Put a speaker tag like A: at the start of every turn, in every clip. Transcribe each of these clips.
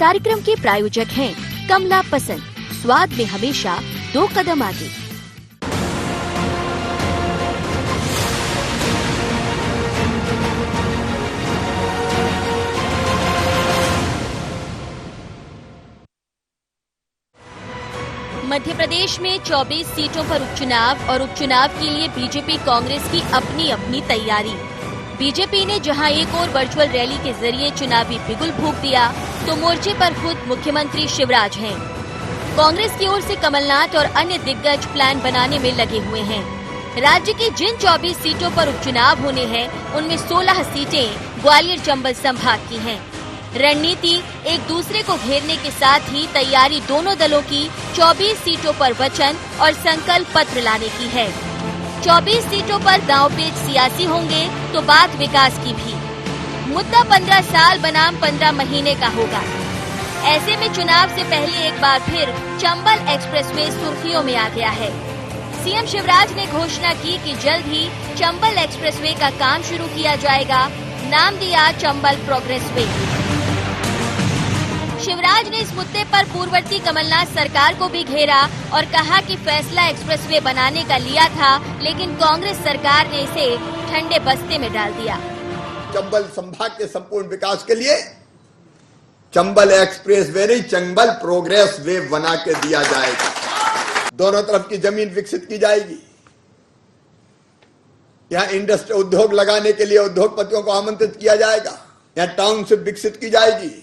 A: कार्यक्रम के प्रायोजक हैं कमला पसंद, स्वाद में हमेशा 2 कदम आगे। मध्य प्रदेश में 24 सीटों पर उपचुनाव और उपचुनाव के लिए बीजेपी कांग्रेस की अपनी अपनी तैयारी। बीजेपी ने जहां एक और वर्चुअल रैली के जरिए चुनावी बिगुल फूंक दिया, तो मोर्चे पर खुद मुख्यमंत्री शिवराज हैं। कांग्रेस की ओर से कमलनाथ और अन्य दिग्गज प्लान बनाने में लगे हुए हैं। राज्य की जिन 24 सीटों पर उपचुनाव होने हैं, उनमें 16 सीटें ग्वालियर चंबल संभाग की हैं। रणनीति एक दूसरे को घेरने के साथ ही तैयारी दोनों दलों की 24 सीटों पर वचन और संकल्प पत्र लाने की है। 24 सीटों पर दांवपेच सियासी होंगे तो बात विकास की भी। मुद्दा 15 साल बनाम 15 महीने का होगा। ऐसे में चुनाव से पहले एक बार फिर चंबल एक्सप्रेसवे सुर्खियों में आ गया है। सीएम शिवराज ने घोषणा की कि जल्द ही चंबल एक्सप्रेसवे का काम शुरू किया जाएगा। नाम दिया चंबल प्रोग्रेस वे। शिवराज ने इस मुद्दे पर पूर्ववर्ती कमलनाथ सरकार को भी घेरा और कहा कि फैसला एक्सप्रेसवे बनाने का लिया था, लेकिन कांग्रेस सरकार ने इसे ठंडे बस्ते में डाल दिया।
B: चंबल संभाग के संपूर्ण विकास के लिए चंबल एक्सप्रेस वे नहीं, चंबल प्रोग्रेस वे बना के दिया जाएगा। दोनों तरफ की जमीन विकसित की जाएगी। यहाँ इंडस्ट्री उद्योग लगाने के लिए उद्योगपतियों को आमंत्रित किया जाएगा। यहाँ टाउनशिप विकसित की जाएगी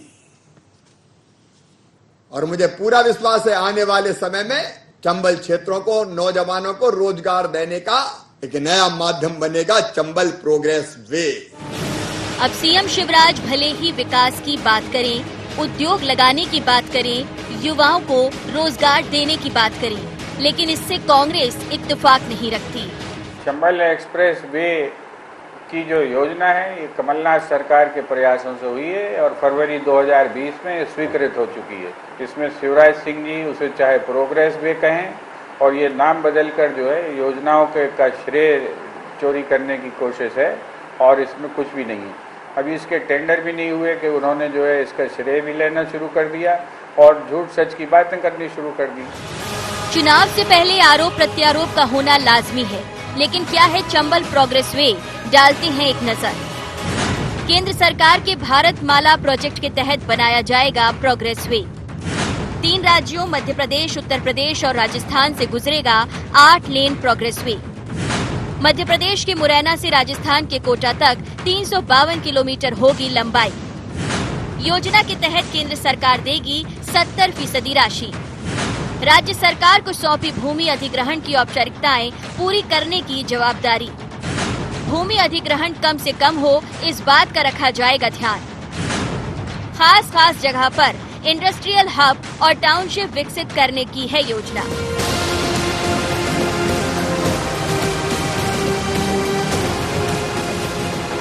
B: और मुझे पूरा विश्वास है आने वाले समय में चंबल क्षेत्रों को, नौजवानों को रोजगार देने का एक नया माध्यम बनेगा चंबल प्रोग्रेस वे।
A: अब सीएम शिवराज भले ही विकास की बात करें, उद्योग लगाने की बात करें, युवाओं को रोजगार देने की बात करें, लेकिन इससे कांग्रेस इत्तेफाक नहीं रखती।
C: चंबल एक्सप्रेस वे की जो योजना है, ये कमलनाथ सरकार के प्रयासों से हुई है और फरवरी 2020 में स्वीकृत हो चुकी है। इसमें शिवराज सिंह जी उसे चाहे प्रोग्रेस वे कहें और ये नाम बदलकर जो है योजनाओं के का श्रेय चोरी करने की कोशिश है और इसमें कुछ भी नहीं है। अभी इसके टेंडर भी नहीं हुए कि उन्होंने जो है इसका श्रेय भी लेना शुरू कर दिया और झूठ सच की बातें करनी शुरू कर दी।
A: चुनाव से पहले आरोप प्रत्यारोप का होना लाजमी है, लेकिन क्या है चंबल प्रोग्रेस वे? डालते हैं एक नजर। केंद्र सरकार के भारत माला प्रोजेक्ट के तहत बनाया जाएगा प्रोग्रेस वे। 3 राज्यों मध्य प्रदेश, उत्तर प्रदेश और राजस्थान से गुजरेगा 8 लेन प्रोग्रेस वे। मध्य प्रदेश के मुरैना से राजस्थान के कोटा तक 352 किलोमीटर होगी लंबाई। योजना के तहत केंद्र सरकार देगी 70% राशि। राज्य सरकार को सौंपी भूमि अधिग्रहण की औपचारिकताएं पूरी करने की जवाबदारी। भूमि अधिग्रहण कम से कम हो, इस बात का रखा जाएगा ध्यान। खास जगह पर इंडस्ट्रियल हब और टाउनशिप विकसित करने की है योजना।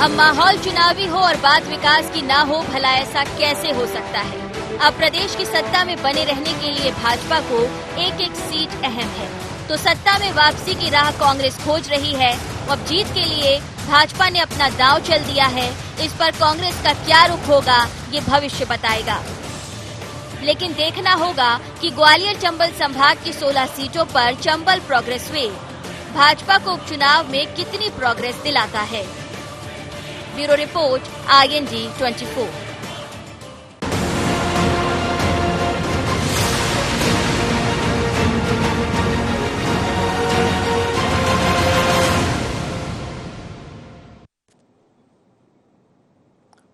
A: अब माहौल चुनावी हो और बात विकास की ना हो, भला ऐसा कैसे हो सकता है? अब प्रदेश की सत्ता में बने रहने के लिए भाजपा को एक सीट अहम है, तो सत्ता में वापसी की राह कांग्रेस खोज रही है। अब जीत के लिए भाजपा ने अपना दांव चल दिया है। इस पर कांग्रेस का क्या रुख होगा, ये भविष्य बताएगा। लेकिन देखना होगा कि ग्वालियर चंबल संभाग की 16 सीटों पर चंबल प्रोग्रेस वे भाजपा को उपचुनाव में कितनी प्रोग्रेस दिलाता है। Bureau report, ING 24।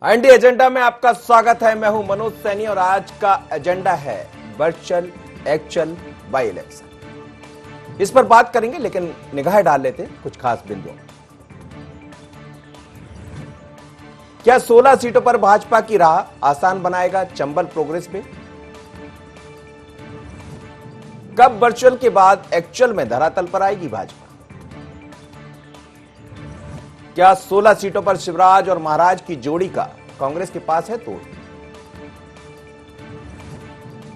D: IND agenda में आपका स्वागत है। मैं हूं मनोज सैनी और आज का एजेंडा है वर्चुअल एक्चुअल बाई इलेक्शन। इस पर बात करेंगे, लेकिन निगाह डाल लेते कुछ खास बिंदुओं। क्या 16 सीटों पर भाजपा की राह आसान बनाएगा चंबल प्रोग्रेस वे? कब वर्चुअल के बाद एक्चुअल में धरातल पर आएगी भाजपा? क्या 16 सीटों पर शिवराज और महाराज की जोड़ी का कांग्रेस के पास है तोड़?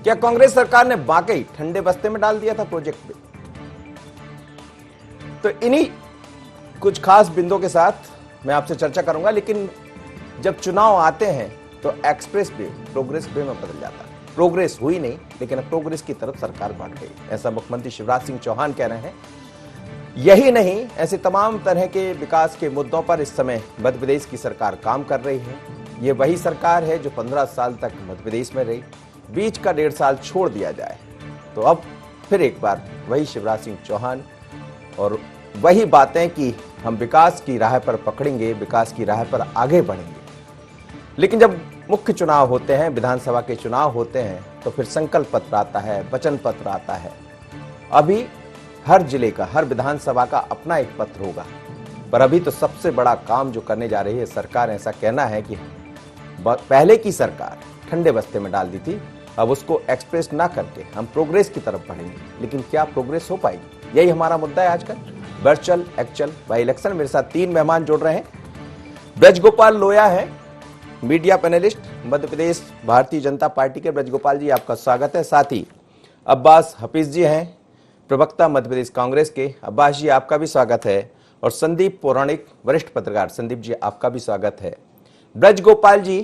D: क्या कांग्रेस सरकार ने वाकई ठंडे बस्ते में डाल दिया था प्रोजेक्ट पे? तो इन्हीं कुछ खास बिंदुओं के साथ मैं आपसे चर्चा करूंगा। लेकिन जब चुनाव आते हैं तो एक्सप्रेस वे प्रोग्रेस वे में बदल जाता। प्रोग्रेस हुई नहीं, लेकिन अब प्रोग्रेस की तरफ सरकार बढ़ गई, ऐसा मुख्यमंत्री शिवराज सिंह चौहान कह रहे हैं। यही नहीं, ऐसे तमाम तरह के विकास के मुद्दों पर इस समय मध्य प्रदेश की सरकार काम कर रही है। ये वही सरकार है जो 15 साल तक मध्य प्रदेश में रही, बीच का 1.5 साल छोड़ दिया जाए तो अब फिर एक बार वही शिवराज सिंह चौहान और वही बातें कि हम विकास की राह पर पकड़ेंगे, विकास की राह पर आगे बढ़ेंगे। लेकिन जब मुख्य चुनाव होते हैं, विधानसभा के चुनाव होते हैं, तो फिर संकल्प पत्र आता है, वचन पत्र आता है। अभी हर जिले का, हर विधानसभा का अपना एक पत्र होगा, पर अभी तो सबसे बड़ा काम जो करने जा रही है सरकार, ऐसा कहना है कि पहले की सरकार ठंडे बस्ते में डाल दी थी, अब उसको एक्सप्रेस ना करके हम प्रोग्रेस की तरफ बढ़ेंगे। लेकिन क्या प्रोग्रेस हो पाएगी? यही हमारा मुद्दा है आज का वर्चुअल एक्चुअल बाई इलेक्शन। मेरे साथ 3 मेहमान जुड़ रहे हैं। ब्रजगोपाल लोया है, media panelist, Madhya Pradesh Bharatiya Janata party के। ब्रजगोपाल जी, आपका स्वागत है। साथ ही अब्बास हफीज जी हैं, प्रवक्ता मध्य प्रदेश कांग्रेस के। अब्बास जी, आपका भी स्वागत है। और संदीप पौराणिक, वरिष्ठ पत्रकार। संदीप जी, आपका भी स्वागत है। ब्रजगोपाल जी,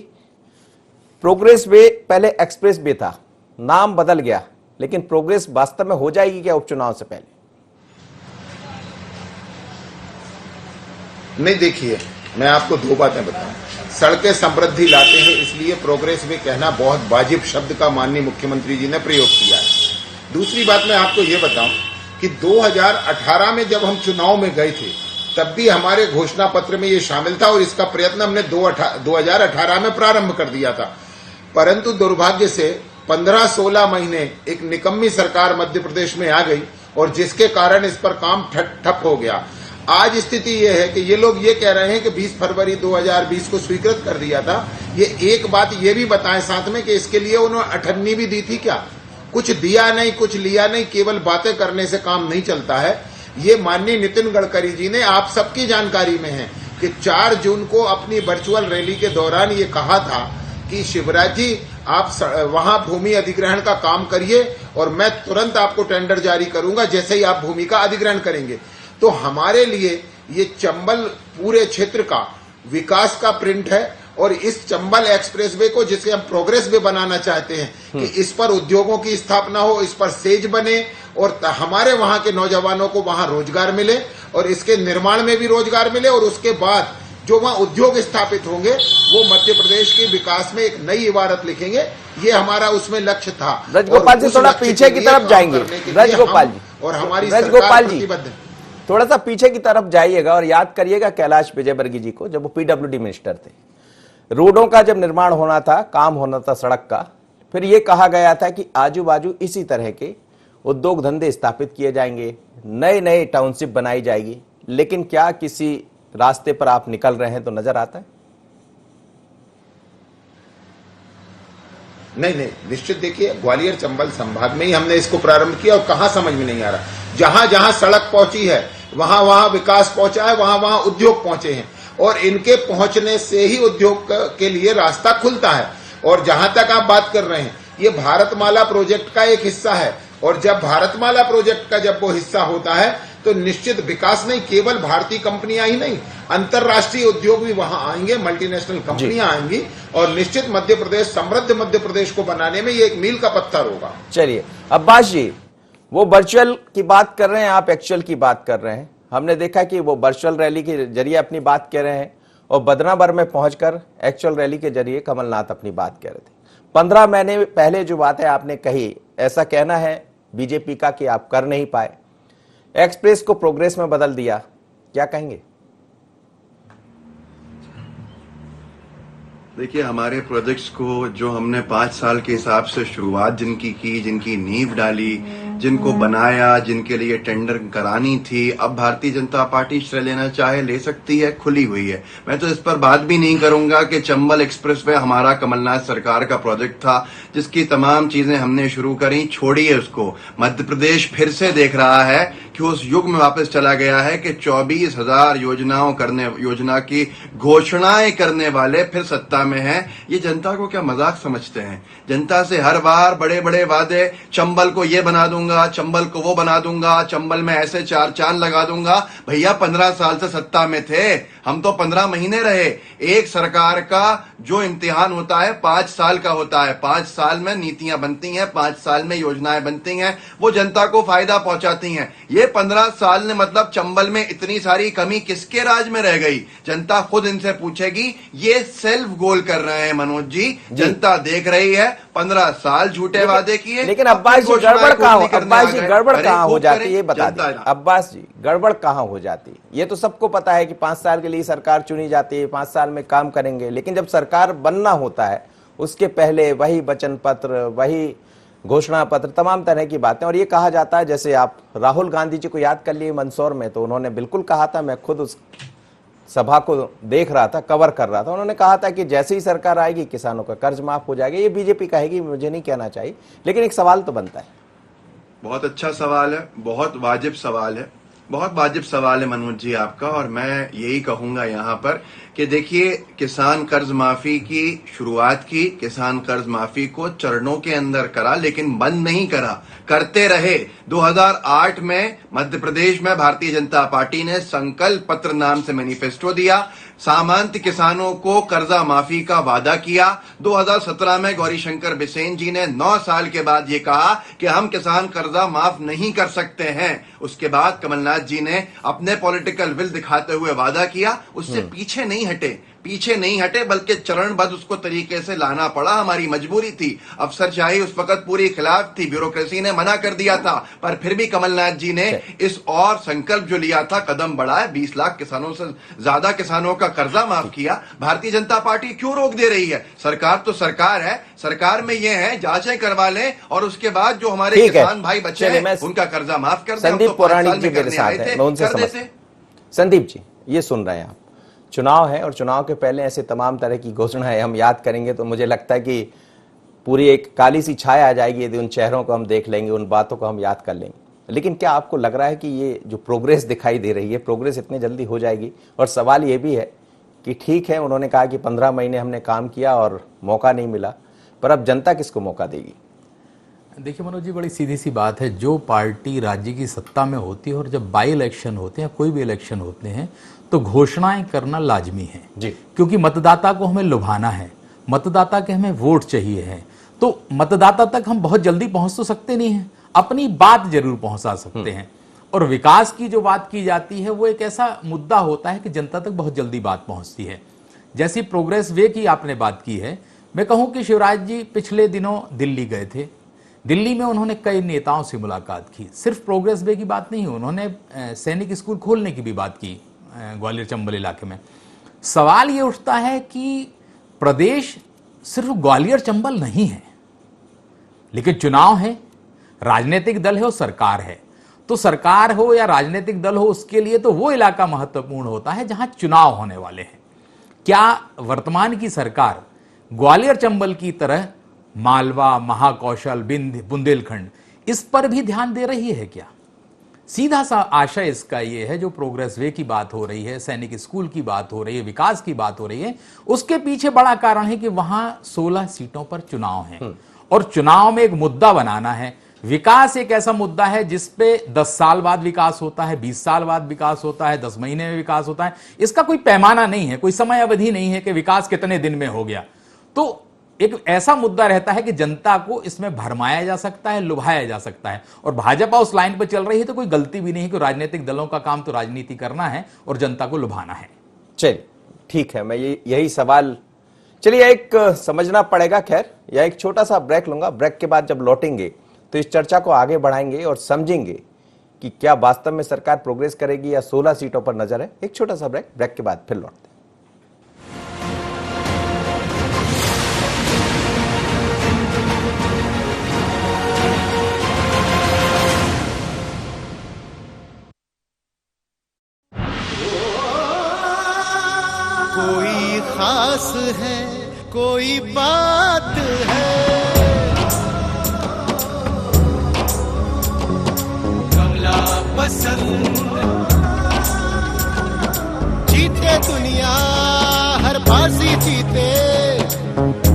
D: प्रोग्रेस वे पहले एक्सप्रेस वे था, नाम बदल गया, लेकिन प्रोग्रेस वास्तव में हो जाएगी क्या उपचुनाव से पहले?
E: नहीं, देखिए, मैं आपको 2 बातें बताऊं। सड़कें समृद्धि लाते हैं, इसलिए प्रोग्रेस वे कहना बहुत वाजिब शब्द का माननीय मुख्यमंत्री जी ने प्रयोग किया है। दूसरी बात मैं आपको ये बताऊं कि 2018 में जब हम चुनाव में गए थे, तब भी हमारे घोषणा पत्र में ये शामिल था और इसका प्रयत्न हमने 2018 में प्रारंभ कर दिया था। परंतु दुर्भाग्य से 15-16 महीने एक निकम्मी सरकार मध्य प्रदेश में आ गई और जिसके कारण इस पर काम ठप हो गया। आज स्थिति यह है कि ये लोग ये कह रहे हैं कि 20 फरवरी 2020 को स्वीकृत कर दिया था। ये एक बात ये भी बताएं साथ में कि इसके लिए उन्होंने अठन्नी भी दी थी क्या? कुछ दिया नहीं, कुछ लिया नहीं, केवल बातें करने से काम नहीं चलता है। ये माननीय नितिन गडकरी जी ने, आप सबकी जानकारी में है कि 4 जून को अपनी वर्चुअल रैली के दौरान ये कहा था कि शिवराज जी, आप वहां भूमि अधिग्रहण का काम करिए और मैं तुरंत आपको टेंडर जारी करूंगा जैसे ही आप भूमि का अधिग्रहण करेंगे। तो हमारे लिए ये चंबल पूरे क्षेत्र का विकास का प्रिंट है और इस चंबल एक्सप्रेसवे को, जिसे हम प्रोग्रेस वे बनाना चाहते हैं, कि इस पर उद्योगों की स्थापना हो, इस पर सेज बने और हमारे वहां के नौजवानों को वहां रोजगार मिले और इसके निर्माण में भी रोजगार मिले और उसके बाद जो वहां उद्योग स्थापित होंगे वो मध्य प्रदेश के विकास में एक नई इबारत लिखेंगे। ये हमारा उसमें लक्ष्य था।
D: ब्रजगोपाल जी, थोड़ा पीछे की तरफ जाएंगे। ब्रजगोपाल जी
E: और हमारी
D: ब्रजगोपाल जी, थोड़ा सा पीछे की तरफ जाइएगा और याद करिएगा कैलाश विजयवर्गीय जी को, जब वो पीडब्ल्यूडी मिनिस्टर थे। रोडों का जब निर्माण होना था, काम होना था सड़क का, फिर ये कहा गया था कि आजू बाजू इसी तरह के उद्योग धंधे स्थापित किए जाएंगे, नए नए टाउनशिप बनाई जाएगी। लेकिन क्या किसी रास्ते पर आप निकल रहे हैं तो नजर आता है?
E: नहीं, निश्चित। देखिए, ग्वालियर चंबल संभाग में ही हमने इसको प्रारंभ किया और कहां समझ में नहीं आ रहा। जहां जहां सड़क पहुंची है वहां वहां विकास पहुंचा है, वहां वहां उद्योग पहुंचे हैं और इनके पहुंचने से ही उद्योग के लिए रास्ता खुलता है। और जहां तक आप बात कर रहे हैं, ये भारतमाला प्रोजेक्ट का एक हिस्सा है और जब भारतमाला प्रोजेक्ट का जब वो हिस्सा होता है तो निश्चित विकास नहीं, केवल भारतीय कंपनियां ही नहीं, अंतरराष्ट्रीय उद्योग भी वहां आएंगे, मल्टीनेशनल कंपनियां आएंगी और निश्चित मध्य प्रदेश, समृद्ध मध्य प्रदेश को बनाने में ये एक मील का पत्थर होगा।
D: चलिए अब्बास जी, वो वर्चुअल की बात कर रहे हैं, आप एक्चुअल की बात कर रहे हैं। हमने देखा कि वो वर्चुअल रैली के जरिए अपनी बात कह रहे हैं और बदनावर में पहुंचकर एक्चुअल रैली के जरिए कमलनाथ अपनी बात कह रहे थे। 15 महीने पहले जो बात है आपने कही, ऐसा कहना है बीजेपी का कि आप कर नहीं पाए, एक्सप्रेस को प्रोग्रेस में बदल दिया, क्या कहेंगे?
F: देखिए, हमारे प्रोजेक्ट्स को जो हमने 5 साल के हिसाब से शुरुआत जिनकी की, जिनकी नींव डाली, जिनको बनाया, जिनके लिए टेंडर करानी थी, अब भारतीय जनता पार्टी श्रेय लेना चाहे ले सकती है, खुली हुई है। मैं तो इस पर बात भी नहीं करूंगा कि चंबल एक्सप्रेसवे हमारा कमलनाथ सरकार का प्रोजेक्ट था, जिसकी तमाम चीजें हमने शुरू करी, छोड़िए उसको। मध्य प्रदेश फिर से देख रहा है कि उस युग में वापस चला गया है कि 24,000 योजना की घोषणाएं करने वाले फिर सत्ता में हैं। ये जनता को क्या मजाक समझते हैं? जनता से हर बार बड़े बड़े वादे, चंबल को ये बना दूंगा, चंबल को वो बना दूंगा, चंबल में ऐसे 4 चांद लगा दूंगा। भैया 15 साल से सत्ता में थे, हम तो 15 महीने रहे। एक सरकार का जो इम्तिहान होता है 5 साल का होता है। 5 साल में नीतियां बनती हैं, 5 साल में योजनाएं बनती हैं, वो जनता को फायदा पहुंचाती हैं। ये 15 साल ने मतलब चंबल में इतनी सारी कमी किसके राज में रह गई? जनता खुद इनसे पूछेगी। ये सेल्फ गोल कर रहे हैं मनोज जी, जनता देख रही है। 15 साल झूठे वादे किए,
D: लेकिन अब्बास जी गड़बड़ कहाँ हो जाती है, ये बता दीजिए अब्बास जी, गड़बड़ कहाँ हो जाती है? ये तो सबको पता है कि 5 साल के लिए सरकार चुनी जाती है, 5 साल में काम करेंगे, लेकिन जब सरकार बनना होता है उसके पहले वही वचन पत्र, वही घोषणा पत्र, तमाम तरह की बातें। और ये कहा जाता है, जैसे आप राहुल गांधी जी को याद कर लिए मंदसौर में, तो उन्होंने बिल्कुल कहा था, मैं खुद उस सभा को देख रहा था, कवर कर रहा था, उन्होंने कहा था कि जैसे ही सरकार आएगी किसानों का कर्ज माफ हो जाएगा। ये बीजेपी कहेगी, मुझे नहीं कहना चाहिए, लेकिन एक सवाल तो बनता है।
F: बहुत अच्छा सवाल है, बहुत वाजिब सवाल है, बहुत वाजिब सवाल है मनोज जी आपका। और मैं यही कहूंगा यहाँ पर कि देखिए, किसान कर्ज माफी की शुरुआत की, किसान कर्ज माफी को चरणों के अंदर करा, लेकिन बंद नहीं करा, करते रहे। 2008 में मध्य प्रदेश में भारतीय जनता पार्टी ने संकल्प पत्र नाम से मैनिफेस्टो दिया, सामान्य किसानों को कर्जा माफी का वादा किया। 2017 में गौरीशंकर बिसेन जी ने 9 साल के बाद ये कहा कि हम किसान कर्जा माफ नहीं कर सकते हैं। उसके बाद कमलनाथ जी ने अपने पॉलिटिकल विल दिखाते हुए वादा किया, उससे पीछे नहीं हटे, बल्कि चरणबद्ध उसको तरीके से लाना पड़ा। हमारी मजबूरी थी, अफसरशाही उस वक्त पूरी खिलाफ थी, ब्यूरोक्रेसी ने मना कर दिया था, पर फिर भी कमलनाथ जी ने इस और संकल्प जो लिया था कदम बढ़ाया। 20 लाख किसानों से ज्यादा किसानों का कर्जा माफ किया। भारतीय जनता पार्टी क्यों रोक दे रही है? सरकार तो सरकार है, सरकार में ये है जांचें करवा लें और उसके बाद जो हमारे किसान भाई बच्चे हैं उनका कर्जा माफ कर दें।
D: संदीप पौराणिक जी मेरे साथ हैं, मैं उनसे समझ। संदीप जी, ये सुन रहे हैं आप, चुनाव है और चुनाव के पहले ऐसे तमाम तरह की घोषणाएं हम याद करेंगे तो मुझे लगता है कि पूरी एक काली सी छाया आ जाएगी यदि उन चेहरों को हम देख लेंगे, उन बातों को हम याद कर लेंगे। लेकिन क्या आपको लग रहा है कि ये जो प्रोग्रेस दिखाई दे रही है, प्रोग्रेस इतनी जल्दी हो जाएगी? और सवाल ये भी है कि ठीक है, उन्होंने कहा कि 15 महीने हमने काम किया और मौका नहीं मिला, पर अब जनता किसको मौका देगी?
G: देखिए मनोज जी, बड़ी सीधी सी बात है, जो पार्टी राज्य की सत्ता में होती है और जब बाई इलेक्शन होते हैं, कोई भी इलेक्शन होते हैं, तो घोषणाएं करना लाजमी है जी, क्योंकि मतदाता को हमें लुभाना है, मतदाता के हमें वोट चाहिए है। तो मतदाता तक हम बहुत जल्दी पहुंच तो सकते नहीं हैं, अपनी बात जरूर पहुंचा सकते हैं। और विकास की जो बात की जाती है वो एक ऐसा मुद्दा होता है कि जनता तक बहुत जल्दी बात पहुंचती है। जैसी प्रोग्रेस वे की आपने बात की है, मैं कहूं कि शिवराज जी पिछले दिनों दिल्ली गए थे। दिल्ली में उन्होंने कई नेताओं से मुलाकात की। सिर्फ प्रोग्रेस वे की बात नहीं, उन्होंने सैनिक स्कूल खोलने की भी बात की ग्वालियर चंबल इलाके में। सवाल ये उठता है कि प्रदेश सिर्फ ग्वालियर चंबल नहीं है, लेकिन चुनाव है, राजनीतिक दल है और सरकार है। तो सरकार हो या राजनीतिक दल हो, उसके लिए तो वो इलाका महत्वपूर्ण होता है जहां चुनाव होने वाले हैं। क्या वर्तमान की सरकार ग्वालियर चंबल की तरह मालवा, महाकौशल, बुंदेलखंड, इस पर भी ध्यान दे रही है क्या? सीधा सा आशय इसका यह है, जो प्रोग्रेस वे की बात हो रही है, सैनिक स्कूल की बात हो रही है, विकास की बात हो रही है, उसके पीछे बड़ा कारण है कि वहां 16 सीटों पर चुनाव है और चुनाव में एक मुद्दा बनाना है। विकास एक ऐसा मुद्दा है जिसपे 10 साल बाद विकास होता है, 20 साल बाद विकास होता है, 10 महीने में विकास होता है। इसका कोई पैमाना नहीं है, कोई समय अवधि नहीं है कि विकास कितने दिन में हो गया। तो एक ऐसा मुद्दा रहता है कि जनता को इसमें भरमाया जा सकता है, लुभाया जा सकता है, और भाजपा उस लाइन पर चल रही है तो कोई गलती भी नहीं है कि राजनीतिक दलों का काम तो राजनीति करना है और जनता को लुभाना है।
D: चलिए ठीक है, मैं यही सवाल, चलिए एक समझना पड़ेगा। खैर, यह एक छोटा सा ब्रेक लूंगा, ब्रेक के बाद जब लौटेंगे तो इस चर्चा को आगे बढ़ाएंगे और समझेंगे कि क्या वास्तव में सरकार प्रोग्रेस करेगी या 16 सीटों पर नजर है। एक छोटा सा ब्रेक के बाद फिर लौटते हैं।
H: कोई खास है, कोई बात है, कमला पसंद। जीते दुनिया, हर बाजी जीते,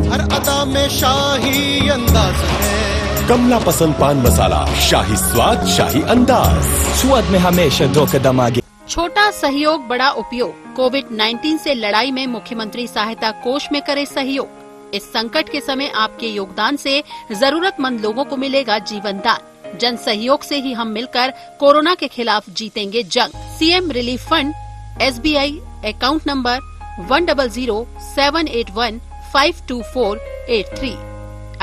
H: हर अदा में शाही अंदाज है।
I: कमला पसंद पान मसाला, शाही स्वाद, शाही अंदाज, स्वाद में हमेशा 2 कदम आगे।
J: छोटा सहयोग, बड़ा उपयोग। कोविड-19 से लड़ाई में मुख्यमंत्री सहायता कोष में करे सहयोग। इस संकट के समय आपके योगदान से जरूरतमंद लोगों को मिलेगा जीवन दान। जन सहयोग से ही हम मिलकर कोरोना के खिलाफ जीतेंगे जंग। CM relief fund, SBI account number 10078152483,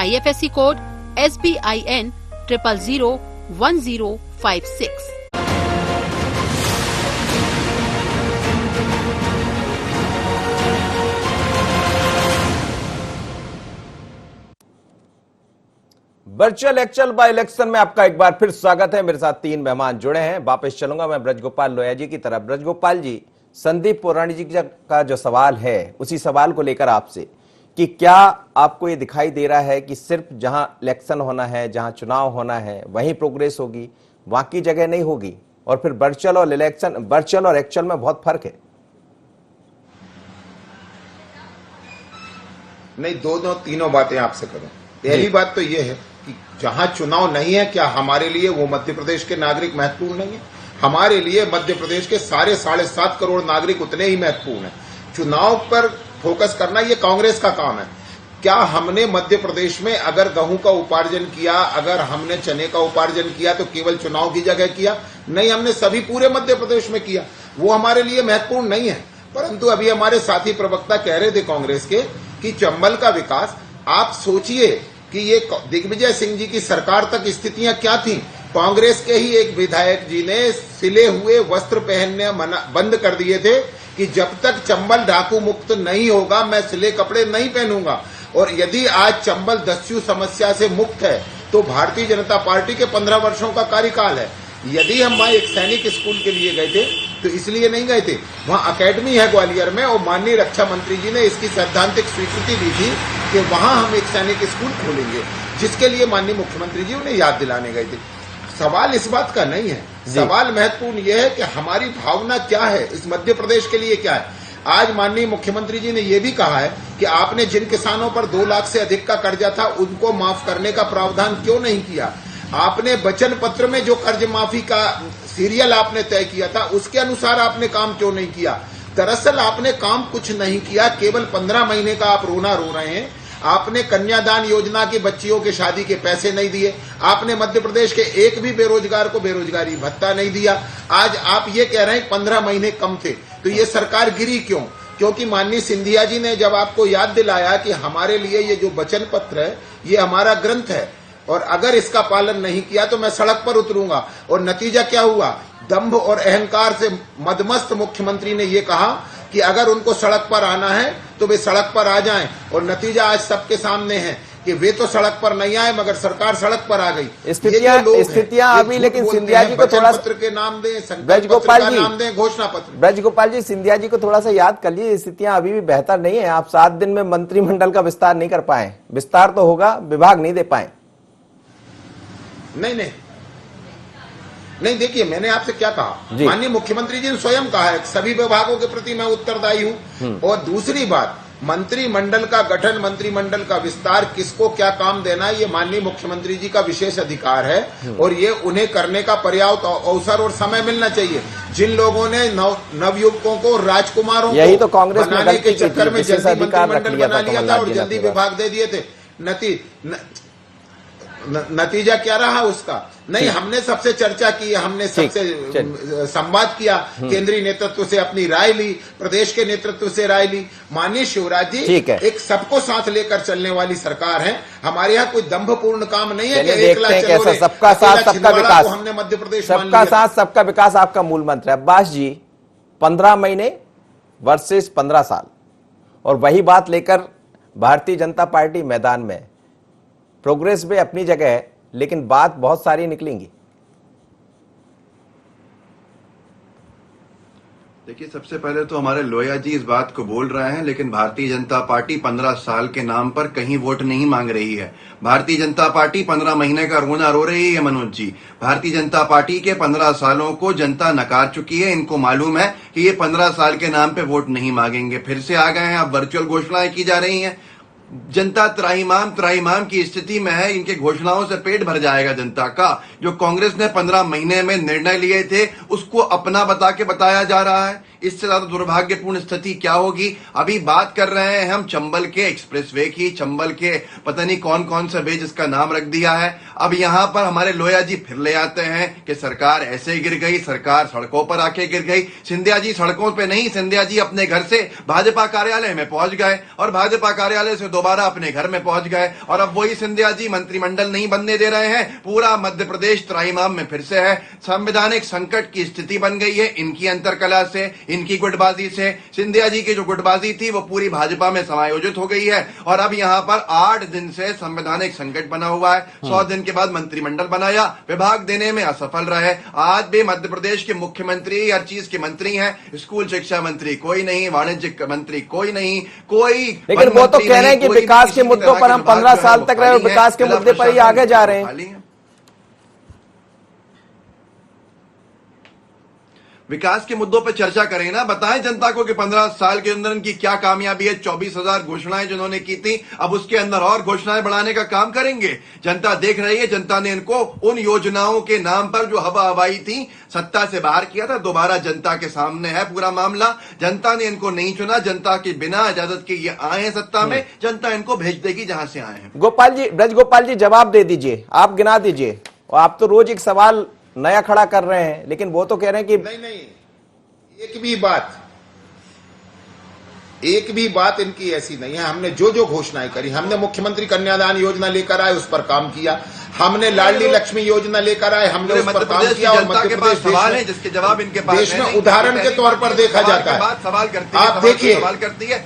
J: IFSC code SBIN 0001056।
D: Virtual actual by election में आपका एक बार फिर स्वागत है। मेरे साथ 3 मेहमान जुड़े हैं। वापस चलूंगा मैं ब्रजगोपाल लोहिया जी की तरफ। ब्रजगोपाल जी, संदीप पुराणी जी का जो सवाल है उसी सवाल को लेकर आपसे कि क्या आपको ये दिखाई दे रहा है कि सिर्फ जहां इलेक्शन होना है, जहां चुनाव होना है, वहीं प्रोग्रेस होगी, बाकी जगह नहीं होगी, और फिर वर्चुअल और एक्चुअल में बहुत फर्क है?
E: नहीं, तीनों बातें आपसे करूं। पहली बात तो ये है कि जहां चुनाव नहीं है, क्या हमारे लिए वो मध्य प्रदेश के नागरिक महत्वपूर्ण नहीं है? हमारे लिए मध्य प्रदेश के 7.5 करोड़ नागरिक उतने ही महत्वपूर्ण हैं। चुनाव पर फोकस करना ये कांग्रेस का काम है। क्या हमने मध्य प्रदेश में अगर गेहूं का उपार्जन किया, अगर हमने चने का उपार्जन किया तो केवल चुनाव की जगह किया? नहीं, हमने सभी पूरे मध्य प्रदेश में किया। वो हमारे लिए महत्वपूर्ण नहीं है। परंतु अभी हमारे साथी प्रवक्ता कह रहे थे कांग्रेस के कि चंबल का विकास, आप सोचिए कि ये दिग्विजय सिंह जी की सरकार तक स्थितियां क्या थी। कांग्रेस के ही एक विधायक जी ने सिले हुए वस्त्र पहनने बंद कर दिए थे कि जब तक चंबल डाकू मुक्त नहीं होगा मैं सिले कपड़े नहीं पहनूंगा। और यदि आज चंबल दस्यु समस्या से मुक्त है तो भारतीय जनता पार्टी के 15 वर्षों का कार्यकाल है। यदि हम वहां एक सैनिक स्कूल के लिए गए थे तो इसलिए नहीं गए थे, वहां अकेडमी है ग्वालियर में, और माननीय रक्षा मंत्री जी ने इसकी सैद्धांतिक स्वीकृति दी थी कि वहां हम एक सैनिक स्कूल खोलेंगे, जिसके लिए माननीय मुख्यमंत्री जी उन्हें याद दिलाने गए थे। सवाल इस बात का नहीं है। सवाल महत्वपूर्ण यह है कि हमारी भावना क्या है, इस मध्य प्रदेश के लिए क्या है। आज माननीय मुख्यमंत्री जी ने यह भी कहा है कि आपने जिन किसानों पर 2 लाख से अधिक का कर्जा था उनको माफ करने का प्रावधान क्यों नहीं किया। आपने वचन पत्र में जो कर्ज माफी का सीरियल आपने तय किया था उसके अनुसार आपने काम क्यों नहीं किया। दरअसल आपने काम कुछ नहीं किया, केवल 15 महीने का आप रोना रो रहे हैं। आपने कन्यादान योजना की बच्चियों के शादी के पैसे नहीं दिए। आपने मध्य प्रदेश के एक भी बेरोजगार को बेरोजगारी भत्ता नहीं दिया। आज आप ये कह रहे हैं 15 महीने कम थे, तो ये सरकार गिरी क्यों? क्योंकि माननीय सिंधिया जी ने जब आपको याद दिलाया कि हमारे लिए ये जो वचन पत्र है ये हमारा ग्रंथ है और अगर इसका पालन नहीं किया तो मैं सड़क पर उतरूंगा। और नतीजा क्या हुआ? दंभ और अहंकार से मदमस्त मुख्यमंत्री ने ये कहा कि अगर उनको सड़क पर आना है तो वे सड़क पर आ जाएं, और नतीजा आज सबके सामने है कि वे तो सड़क पर नहीं आए मगर सरकार सड़क पर आ गई।
D: स्थितियां अभी, लेकिन सिंधिया जी को थोड़ा
E: पत्र के नाम दें,
D: ब्रजगोपाल जी
E: नाम दें, घोषणा पत्र।
D: ब्रजगोपाल जी, सिंधिया जी को थोड़ा सा याद कर लीजिए, स्थितियां अभी भी बेहतर नहीं है। आप 7 दिन में मंत्रिमंडल का विस्तार नहीं कर पाए। विस्तार तो होगा, विभाग नहीं दे पाए।
E: नहीं, देखिए मैंने आपसे क्या कहा, माननीय मुख्यमंत्री जी ने स्वयं कहा है सभी विभागों के प्रति मैं उत्तरदायी हूं। और दूसरी बात, मंत्रिमंडल का गठन, मंत्रिमंडल का विस्तार, किसको क्या काम देना है ये माननीय मुख्यमंत्री जी का विशेष अधिकार है और ये उन्हें करने का पर्याप्त अवसर और समय मिलना चाहिए। जिन लोगों ने नवयुवकों को, राजकुमारों
D: यही तो कांग्रेस में
E: बनाने के चक्कर में जल्दी मंत्रिमंडल बना लिया था और जल्दी विभाग दे दिए थे। नतीजा क्या रहा उसका? नहीं, हमने सबसे चर्चा की, हमने सबसे संवाद किया, केंद्रीय नेतृत्व से अपनी राय ली, प्रदेश के नेतृत्व से राय ली। माननीय शिवराज जी, एक सबको साथ लेकर चलने वाली सरकार है। हमारे यहाँ कोई दंभपूर्ण काम नहीं है कि एक लाख
D: कैसा सबका साथ सबका विकास,
E: हमने मध्य प्रदेश
D: सबका साथ सबका विकास आपका मूल मंत्र है। अब्बास जी, 15 महीने वर्सेस 15 साल, और वही बात लेकर भारतीय जनता पार्टी मैदान में। प्रोग्रेस भी अपनी जगह है, लेकिन बात बहुत सारी निकलेंगी।
F: देखिए, सबसे पहले तो हमारे लोहिया जी इस बात को बोल रहे हैं, लेकिन भारतीय जनता पार्टी 15 साल के नाम पर कहीं वोट नहीं मांग रही है। भारतीय जनता पार्टी 15 महीने का रोना रो रही है। मनोज जी, भारतीय जनता पार्टी के 15 सालों को जनता नकार चुकी है। इनको मालूम है कि ये 15 साल के नाम पे वोट नहीं मांगेंगे। फिर से आ गए हैं, अब वर्चुअल घोषणाएं की जा रही हैं। जनता त्राहिमाम की स्थिति में है। इनके घोषणाओं से पेट भर जाएगा जनता का। जो कांग्रेस ने 15 महीने में निर्णय लिए थे उसको अपना बता के बताया जा रहा है। इससे ज्यादा दुर्भाग्यपूर्ण स्थिति क्या होगी। अभी बात कर रहे हैं हम चंबल के एक्सप्रेसवे की, चंबल के पता नहीं कौन कौन सा वे जिसका नाम रख दिया है। अब यहां पर हमारे लोया जी फिर ले आते हैं कि सरकार ऐसे गिर गई, सरकार सड़कों पर आके गिर गई। सिंधिया जी सड़कों पे नहीं, सिंधिया जी अपने घर से भाजपा कार्यालय में पहुंच गए और भाजपा कार्यालय से दोबारा अपने घर में पहुंच गए। और अब वही सिंधिया जी मंत्रिमंडल नहीं बनने दे रहे हैं। पूरा मध्य प्रदेश त्राहिमाम में फिर से है। संवैधानिक संकट की स्थिति बन गई है इनकी अंतरकला से, इनकी गुटबाजी से। सिंधिया जी की जो गुटबाजी थी वो पूरी भाजपा में समायोजित हो गई है और अब यहां पर 8 दिन से संवैधानिक संकट बना हुआ है। 100 दिन के बाद मंत्रिमंडल बनाया, विभाग देने में असफल रहे। आज भी मध्य प्रदेश के मुख्यमंत्री हर चीज के मंत्री हैं, स्कूल शिक्षा मंत्री कोई नहीं, वाणिज्य मंत्री कोई नहीं, कोई।
D: लेकिन वो तो कह रहे हैं कि विकास के मुद्दों पर हम 15 साल तक रहे और विकास के मुद्दे पर ही आगे जा रहे हैं।
F: विकास के मुद्दों पर चर्चा करें ना, बताएं जनता को कि 15 साल के अंदर इनकी क्या कामयाबी है। 24,000 घोषणाएं जिन्होंने की थी, अब उसके अंदर और घोषणाएं बढ़ाने का काम करेंगे। जनता देख रही है, जनता ने इनको उन योजनाओं के नाम पर जो हवा हवाई थी सत्ता से बाहर किया था, दोबारा जनता के सामने है पूरा मामला। जनता ने इनको नहीं चुना, जनता की बिना इजाजत के ये आए हैं सत्ता में, जनता इनको भेज देगी जहां से आए हैं।
D: गोपाल जी, ब्रज गोपाल जी जवाब दे दीजिए, आप गिना दीजिए। और आप तो रोज एक सवाल नया खड़ा कर रहे हैं, लेकिन वो तो कह रहे हैं कि
E: नहीं, एक भी बात इनकी ऐसी नहीं है। हमने जो जो घोषणाएं करी, हमने मुख्यमंत्री कन्यादान योजना लेकर आए, उस पर काम किया। हमने लाडली लक्ष्मी योजना लेकर आए, हमने उस पर काम किया। और मध्य प्रदेश
F: सवाल है जिसके जवाब इनके पास
E: देश में उदाहरण के तौर पर देखा जाता है।
F: सवाल करती है,
E: आप देखिए,
F: सवाल करती है।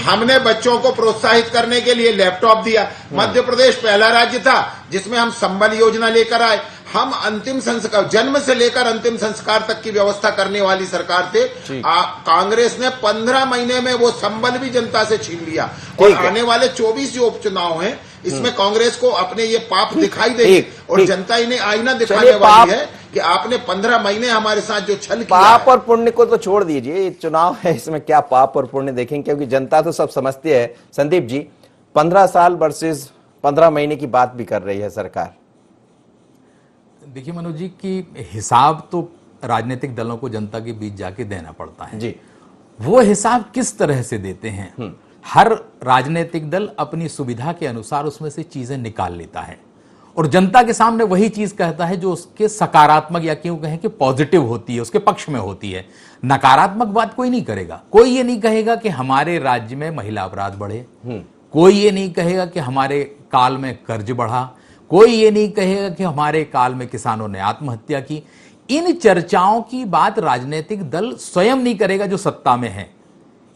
E: हमने बच्चों को प्रोत्साहित करने के लिए लैपटॉप दिया। मध्य प्रदेश पहला राज्य था जिसमें हम संबल योजना लेकर आए। हम अंतिम संस्कार, जन्म से लेकर अंतिम संस्कार तक की व्यवस्था करने वाली सरकार थे। कांग्रेस ने 15 महीने में वो संबल भी जनता से छीन लिया। और आने वाले 24 जो उपचुनाव हैं, इसमें कांग्रेस को अपने ये पाप दिखाई देंगे और जनता इन्हें आईना दिखाने वाली है कि आपने 15 महीने हमारे साथ जो छल किया।
D: पाप और पुण्य को तो छोड़ दीजिए, ये चुनाव है, इसमें क्या पाप और पुण्य देखेंगे, क्योंकि जनता तो सब समझती है। संदीप जी, 15 साल वर्सेस 15 महीने की बात भी कर रही है सरकार।
G: देखिए मनोज जी, की हिसाब तो राजनीतिक दलों को जनता के बीच जाके देना पड़ता है जी। वो हिसाब किस तरह से देते हैं? हर राजनीतिक दल अपनी सुविधा के अनुसार उसमें से चीजें निकाल लेता है और जनता के सामने वही चीज कहता है जो उसके सकारात्मक या क्यों कहें कि पॉजिटिव होती है, उसके पक्ष में होती है। नकारात्मक बात कोई नहीं करेगा। कोई ये नहीं कहेगा कि हमारे राज्य में महिला अपराध बढ़े, कोई ये नहीं कहेगा कि हमारे काल में कर्ज बढ़ा, कोई ये नहीं कहेगा कि हमारे काल में किसानों ने आत्महत्या की। इन चर्चाओं की बात राजनीतिक दल स्वयं नहीं करेगा जो सत्ता में है,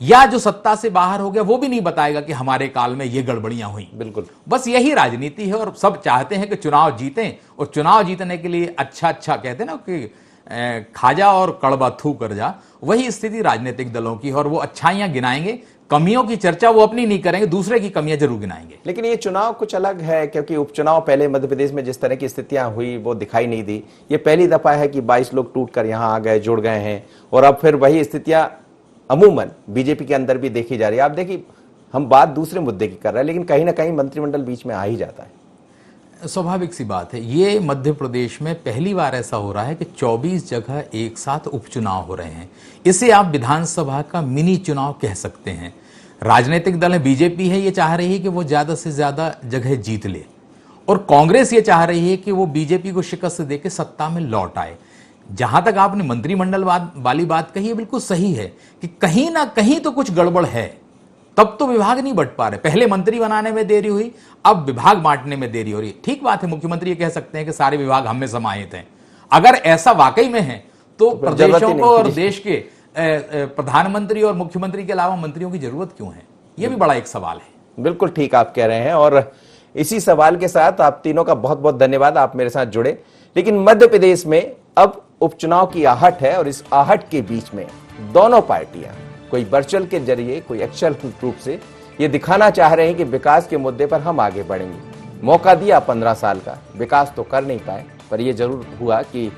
G: या जो सत्ता से बाहर हो गया वो भी नहीं बताएगा कि हमारे काल में ये गड़बड़ियां हुई।
D: बिल्कुल, बस
G: यही राजनीति है और सब चाहते हैं कि चुनाव जीतें। और चुनाव जीतने के लिए अच्छा कहते हैं ना कि खाजा और कड़वा थू कर जा, वही स्थिति राजनीतिक दलों की। और वो अच्छाइयां गिनाएंगे, कमियों की चर्चा वो अपनी नहीं करेंगे, दूसरे की कमियां जरूर गिनाएंगे।
D: लेकिन ये चुनाव कुछ अलग है, क्योंकि उपचुनाव पहले मध्य प्रदेश में जिस तरह की स्थितियां हुई वो दिखाई नहीं दी। ये पहली दफा है कि 22 लोग टूटकर यहां आ गए, जुड़ गए हैं, और अब फिर वही स्थितियां अमूमन बीजेपी के अंदर भी देखी जा रही है। आप देखिए, हम बात दूसरे मुद्दे की कर रहे हैं, लेकिन कहीं ना कहीं मंत्रिमंडल बीच में आ ही जाता है।
G: स्वाभाविक सी बात है। ये मध्य प्रदेश में पहली बार ऐसा हो रहा है कि 24 जगह एक साथ उपचुनाव हो रहे हैं। इसे आप विधानसभा का मिनी चुनाव कह सकते हैं। राजनीतिक दल है, बीजेपी है, ये चाह रही है कि वो ज्यादा से ज्यादा जगह जीत ले, और कांग्रेस ये चाह रही है कि वो बीजेपी को शिकस्त देकर सत्ता में लौट आए। जहां तक आपने मंत्रिमंडल वाली बात कही है, बिल्कुल सही है कि कहीं ना कहीं तो कुछ गड़बड़ है, तब तो विभाग नहीं बंट पा रहे। पहले मंत्री बनाने में देरी हुई, अब विभाग बांटने में देरी हो रही है। ठीक बात है, मुख्यमंत्री ये कह सकते हैं कि सारे विभाग हम में समाहित हैं। अगर ऐसा वाकई में है तो प्रदेशों को और देश के प्रधानमंत्री और मुख्यमंत्री के अलावा मंत्रियों की जरूरत क्यों है? यह भी बड़ा एक सवाल है।
D: बिल्कुल ठीक आप कह रहे हैं, और इसी सवाल के साथ आप तीनों का बहुत बहुत धन्यवाद, आप मेरे साथ जुड़े। लेकिन मध्य प्रदेश में अब उपचुनाव की आहट है, और इस आहट के बीच में दोनों पार्टियां कोई वर्चुअल के जरिए, कोई एक्चुअल रूप से ये दिखाना चाह रहे हैं कि विकास के मुद्दे पर हम आगे बढ़ेंगे। मौका दिया 15 साल का, विकास तो कर नहीं पाए, पर यह जरूर हुआ कि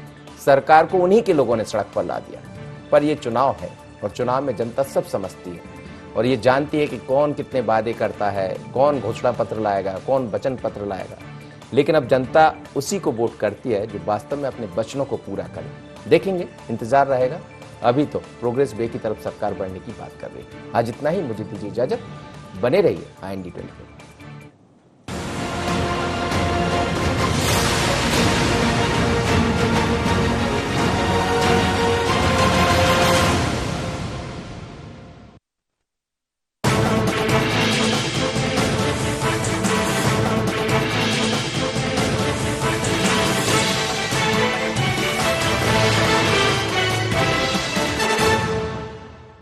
D: सरकार को उन्हीं के लोगों ने सड़क पर ला दिया। पर यह चुनाव है, और चुनाव में जनता सब समझती है, और ये जानती है कि कौन कितने वादे करता है, कौन घोषणा पत्र लाएगा, कौन वचन पत्र लाएगा। लेकिन अब जनता उसी को वोट करती है जो वास्तव में अपने वचनों को पूरा करे। देखेंगे, इंतजार रहेगा। अभी तो प्रोग्रेस वे की तरफ सरकार बढ़ने की बात कर रही है। आज इतना ही, मुझे दीजिए इजाजत, बने रहिए IND24।